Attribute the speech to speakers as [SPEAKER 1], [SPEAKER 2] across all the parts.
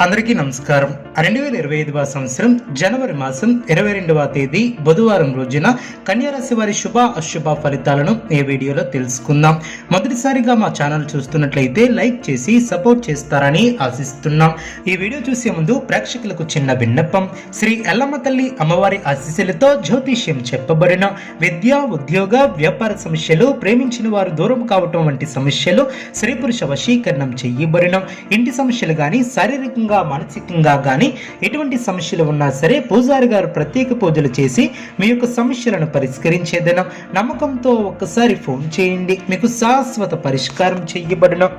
[SPEAKER 1] అందరికీ నమస్కారం. 2025వ సంవత్సరం జనవరి మాసం 22వ తేదీ బుధవారం రోజున కన్యారాశి వారి శుభ అశుభ ఫలితాలను ఈ వీడియోలో తెలుసుకుందాం. మొదటిసారిగా మా ఛానల్ చూస్తున్నట్లయితే లైక్ చేసి సపోర్ట్ చేస్తారని ఆశిస్తున్నాం. ఈ వీడియో చూసే ముందు ప్రేక్షకులకు చిన్న విన్నపం. శ్రీ ఎల్లమ్మ తల్లి అమ్మవారి ఆశీస్సులతో జ్యోతిష్యం చెప్పబడిన విద్య, ఉద్యోగ, వ్యాపార సమస్యలు, ప్రేమించిన వారు దూరం కావటం వంటి సమస్యలు, స్త్రీ పురుష వశీకరణం చేయబడిన ఇంటి సమస్యలు గాని, శారీరకంగా మానసికంగా గాని ఎటువంటి సమస్యలు ఉన్నా సరే పూజారి గారు ప్రత్యేక పూజలు చేసి మీ యొక్క సమస్యలను పరిష్కరించేదనం. నమ్మకంతో ఒక్కసారి ఫోన్ చేయండి, మీకు శాశ్వత పరిష్కారం చేయబడును.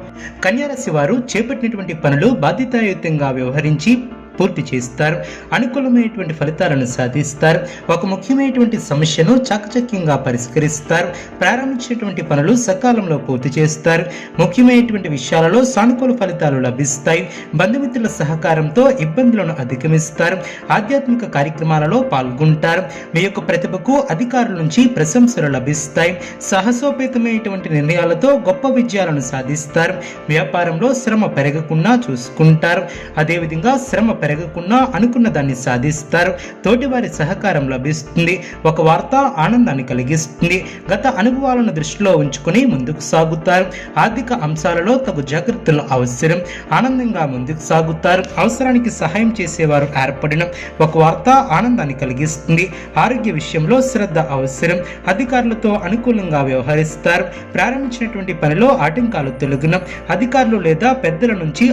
[SPEAKER 1] కన్యారాశి వారు చేపట్టినటువంటి పనులు బాధ్యతాయుతంగా వ్యవహరించి పూర్తి చేస్తారు. అనుకూలమైనటువంటి ఫలితాలను సాధిస్తారు. ఒక ముఖ్యమైనటువంటి సమస్యను చాకచక్యంగా పరిష్కరిస్తారు. ప్రారంభించినటువంటి పనులు సకాలంలో పూర్తి చేస్తారు. ముఖ్యమైనటువంటి విషయాలలో సానుకూల ఫలితాలు లభిస్తాయి. బంధుమిత్రుల సహకారంతో ఇబ్బందులను అధిగమిస్తారు. ఆధ్యాత్మిక కార్యక్రమాలలో పాల్గొంటారు. మీ యొక్క ప్రతిభకు అధికారుల నుంచి ప్రశంసలు లభిస్తాయి. సాహసోపేతమైనటువంటి నిర్ణయాలతో గొప్ప విజయాలను సాధిస్తారు. వ్యాపారంలో శ్రమ పెరగకుండా చూసుకుంటారు. అదేవిధంగా శ్రమ పెరగకుండా అనుకున్న దాన్ని సాధిస్తారు. తోటివారి సహకారం లభిస్తుంది. ఒక వార్త ఆనందాన్ని కలిగిస్తుంది. గత అనుభవాలను దృష్టిలో ఉంచుకుని ముందుకు సాగుతారు. ఆర్థిక అంశాలలో తగు జాగ్రత్తలు అవసరం. ఆనందంగా ముందుకు సాగుతారు. అవసరానికి సహాయం చేసేవారు ఏర్పడిన ఒక వార్త ఆనందాన్ని కలిగిస్తుంది. ఆరోగ్య విషయంలో శ్రద్ధ అవసరం. అధికారులతో అనుకూలంగా వ్యవహరిస్తారు. ప్రారంభించినటువంటి పనిలో ఆటంకాలు తొలగిన అధికారులు లేదా పెద్దల నుంచి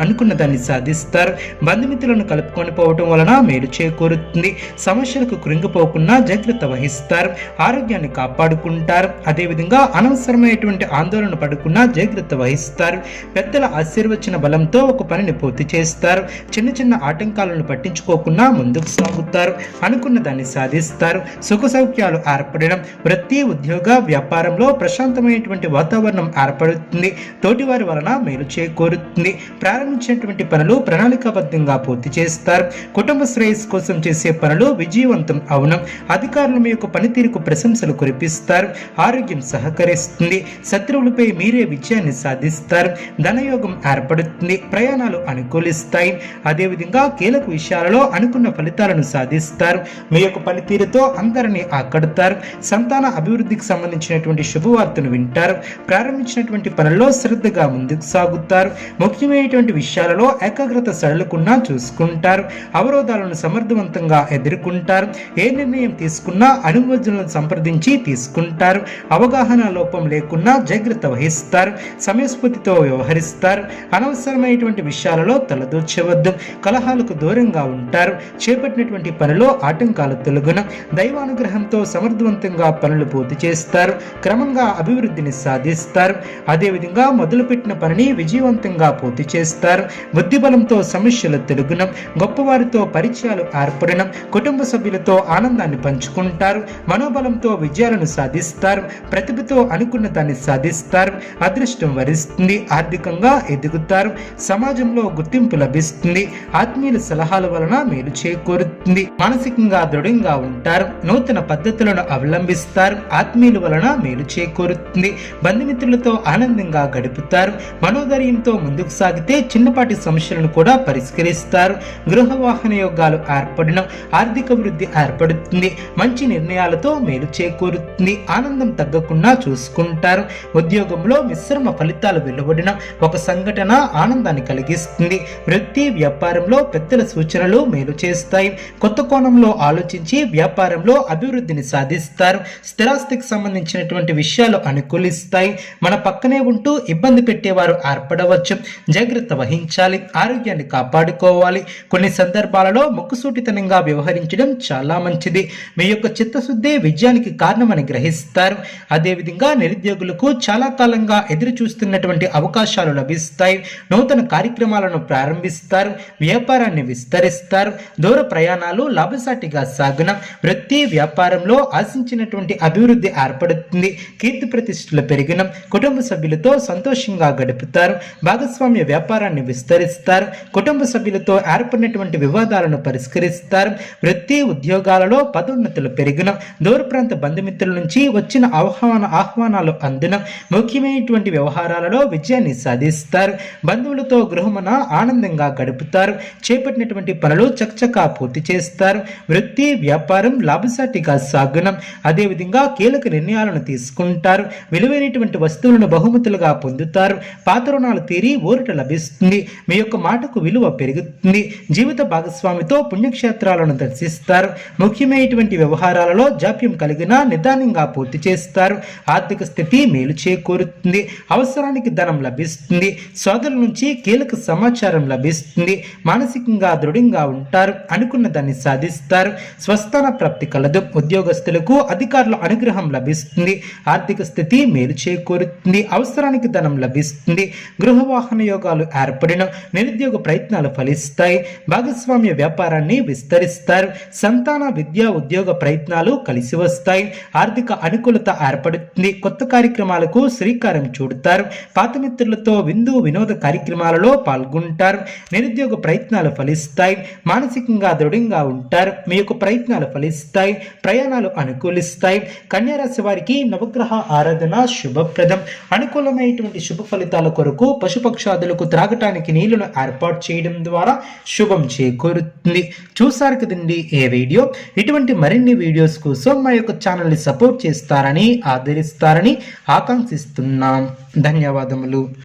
[SPEAKER 1] అనుకున్న దాన్ని సాధిస్తారు. బంధుమిత్రులను కలుపుకొని పోవటం వలన మేలు చేకూరుతుంది. సమస్యలకు కృంగిపోకుండా జాగ్రత్త వహిస్తారు. ఆరోగ్యాన్ని కాపాడుకుంటారు. అదేవిధంగా అనవసరమైనటువంటి ఆందోళన పడకుండా జాగ్రత్త వహిస్తారు. పెద్దల ఆశీర్వచన బలంతో ఒక పనిని పూర్తి చేస్తారు. చిన్న చిన్న ఆటంకాలను పట్టించుకోకుండా ముందుకు సాగుతారు. అనుకున్న దాన్ని సాధిస్తారు. సుఖ సౌఖ్యాలు ఏర్పడడం, వృత్తి, ఉద్యోగ, వ్యాపారంలో ప్రశాంతమైనటువంటి వాతావరణం ఏర్పడుతుంది. తోటివారి వలన మేలు చేకూరుతుంది. ప్రారంభించినటువంటి పనులు ప్రణాళికాబద్ధంగా పూర్తి చేస్తారు. కుటుంబ శ్రేయస్సు కోసం చేసే పనులు విజయవంతం అవును. అధికారులు మీ యొక్క పనితీరుకు ప్రశంసలు కురిపిస్తారు. ఆరోగ్యం సహకరిస్తుంది. శత్రువులపై మీరే విజయాన్ని సాధిస్తారు. ధనయోగం ఏర్పడుతుంది. ప్రయాణాలు అనుకూలిస్తాయి. అదేవిధంగా కీలక విషయాలలో అనుకున్న ఫలితాలను సాధిస్తారు. మీ యొక్క పనితీరుతో అందరినీ ఆకడతారు. సంతాన అభివృద్ధికి సంబంధించినటువంటి శుభవార్తను వింటారు. ప్రారంభించినటువంటి పనుల్లో శ్రద్ధగా ముందుకు సాగుతారు. ముఖ్యమైనటువంటి విషయాలలో ఏకాగ్రత సడలకుండా చూసుకుంటారు. అవరోధాలను సమర్థవంతంగా ఎదుర్కొంటారు. ఏ నిర్ణయం తీసుకున్నా అనుమతులను సంప్రదించి తీసుకుంటారు. అవగాహన లోపం లేకుండా జాగ్రత్త వహిస్తారు. సమయస్ఫూర్తితో వ్యవహరిస్తారు. అనవసరమైనటువంటి విషయాలలో తలదూర్చవద్దు. కలహాలకు దూరంగా ఉంటారు. చేపట్టినటువంటి పనిలో ఆటంకాలు తొలగున దైవానుగ్రహంతో సమర్థవంతంగా పనులు పూర్తి చేస్తారు. క్రమంగా అభివృద్ధిని సాధిస్తారు. అదేవిధంగా మొదలుపెట్టిన పనిని విజయవంతంగా పూర్తి చేస్తారు. బుద్ధిబలంతో సమస్యలు తెలుగునం. గొప్పవారితో పరిచయాలు ఏర్పడడం, కుటుంబ సభ్యులతో ఆనందాన్ని పంచుకుంటారు. మనోబలంతో విజయాలను సాధిస్తారు. ప్రతిభతో అనుకున్న దాన్ని సాధిస్తారు. అదృష్టం వరిస్తుంది. ఆర్థికంగా ఎదుగుతారు. సమాజంలో గుర్తింపు లభిస్తుంది. ఆత్మీయుల సలహాల వలన మేలు చేకూరుతుంది. మానసికంగా దృఢంగా ఉంటారు. నూతన పద్ధతులను అవలంబిస్తారు. ఆత్మీయుల వలన మేలు చేకూరుతుంది. బంధుమిత్రులతో ఆనందంగా గడుపుతారు. మనోధైర్యంతో ముందుకు సాగితే చిన్నపాటి సమస్యలను కూడా పరిష్కరిస్తారు. గృహ వాహన యోగాలు ఏర్పడిన ఆర్థిక వృద్ధి ఏర్పడుతుంది. మంచి నిర్ణయాలతో మేలు చేకూరుతుంది. ఆనందం తగ్గకుండా చూసుకుంటారు. ఉద్యోగంలో మిశ్రమ ఫలితాలు వెలువడిన ఒక సంఘటన ఆనందాన్ని కలిగిస్తుంది. వృత్తి, వ్యాపారంలో పెద్దల సూచనలు మేలు చేస్తాయి. కొత్త కోణంలో ఆలోచించి వ్యాపారంలో అభివృద్ధిని సాధిస్తారు. స్థిరాస్తికి సంబంధించినటువంటి విషయాలు అనుకూలిస్తాయి. మన పక్కనే ఉంటూ ఇబ్బంది పెట్టేవారు ఏర్పడవచ్చు. జాగ్రత్త వహించాలి. ఆరోగ్యాన్ని కాపాడుకోవాలి. కొన్ని సందర్భాలలో ముక్కుసూటితనంగా వ్యవహరించడం చాలా మంచిది. మీ యొక్క చిత్తశుద్ధి విజయానికి కారణమని గ్రహిస్తారు. అదేవిధంగా నిరుద్యోగులకు చాలా కాలంగా ఎదురు చూస్తున్నటువంటి అవకాశాలు లభిస్తాయి. నూతన కార్యక్రమాలను ప్రారంభిస్తారు. వ్యాపారాన్ని విస్తరిస్తారు. దూర ప్రయాణాలు లాభసాటిగా సాగున వృత్తి, వ్యాపారంలో ఆశించినటువంటి అభివృద్ధి ఏర్పడుతుంది. కీర్తి ప్రతిష్టలు పెరిగిన కుటుంబ సభ్యులతో సంతోషంగా గడుపుతారు. భాగస్వామ్య వ్యాపారాన్ని విస్తరిస్తారు. కుటుంబ సభ్యులతో బంధుమిత్రులతో ఏర్పడినటువంటి వివాదాలను పరిష్కరిస్తారు. వృత్తి ఉద్యోగాలలో పదోన్నతులు పెరిగిన, దూర ప్రాంత బంధుమిత్రుల నుంచి వచ్చిన ఆహ్వానాలు అందిన, ముఖ్యమైనటువంటి వ్యవహారాలలో విజయాన్ని సాధిస్తారు. బంధువులతో గృహమున ఆనందంగా గడుపుతారు. చేపట్టినటువంటి పనులు చకచకా పూర్తి చేస్తారు. వృత్తి వ్యాపారం లాభసాటిగా సాగున, అదేవిధంగా కీలక నిర్ణయాలను తీసుకుంటారు. విలువైనటువంటి వస్తువులను బహుమతులుగా పొందుతారు. పాత రుణాలు తీరి ఊరట లభిస్తుంది. మీ యొక్క మాటకు విలువ పెరుగుతుంది. జీవిత భాగస్వామితో పుణ్యక్షేత్రాలను దర్శిస్తారు. ముఖ్యమైనటువంటి వ్యవహారాలలో జాప్యం కలిగిన నిదానంగా పూర్తి చేస్తారు. ఆర్థిక స్థితి మేలు చేకూరుతుంది. అవసరానికి ధనం లభిస్తుంది. సోదరుల నుంచి కీలక సమాచారం లభిస్తుంది. మానసికంగా దృఢంగా ఉంటారు. అనుకున్న దాన్ని సాధిస్తారు. స్వస్థాన ప్రాప్తి కలదు. ఉద్యోగస్తులకు అధికారుల అనుగ్రహం లభిస్తుంది. ఆర్థిక స్థితి మేలు చేకూరుతుంది. అవసరానికి ధనం లభిస్తుంది. గృహ వాహన యోగాలు ఏర్పడిన, నిరుద్యోగ ప్రయత్నాలు ఫలిస్తాయి. భాగస్వామ్య వ్యాపారాన్ని విస్తరిస్తారు. సంతాన విద్యా ఉద్యోగ ప్రయత్నాలు కలిసి వస్తాయి. ఆర్థిక అనుకూలత ఏర్పడుతుంది. కొత్త కార్యక్రమాలకు శ్రీకారం చుడతారు. పాత మిత్రులతో విందు వినోద కార్యక్రమాలలో పాల్గొంటారు. నిరుద్యోగ ప్రయత్నాలు ఫలిస్తాయి. మానసికంగా దృఢంగా ఉంటారు. మీ యొక్క ప్రయత్నాలు ఫలిస్తాయి. ప్రయాణాలు అనుకూలిస్తాయి. కన్యా రాశి వారికి నవగ్రహ ఆరాధన శుభప్రదం. అనుకూలమైనటువంటి శుభ ఫలితాల కొరకు పశుపక్షాదులకు త్రాగటానికి నీళ్లను ఏర్పాటు చేయడం ద్వారా శుభం చేకూరుతుంది. చూసారు కదండి ఏ వీడియో. ఇటువంటి మరిన్ని వీడియోస్ కోసం మా యొక్క ఛానల్ని సపోర్ట్ చేస్తారని, ఆదరిస్తారని ఆకాంక్షిస్తున్నాం. ధన్యవాదములు.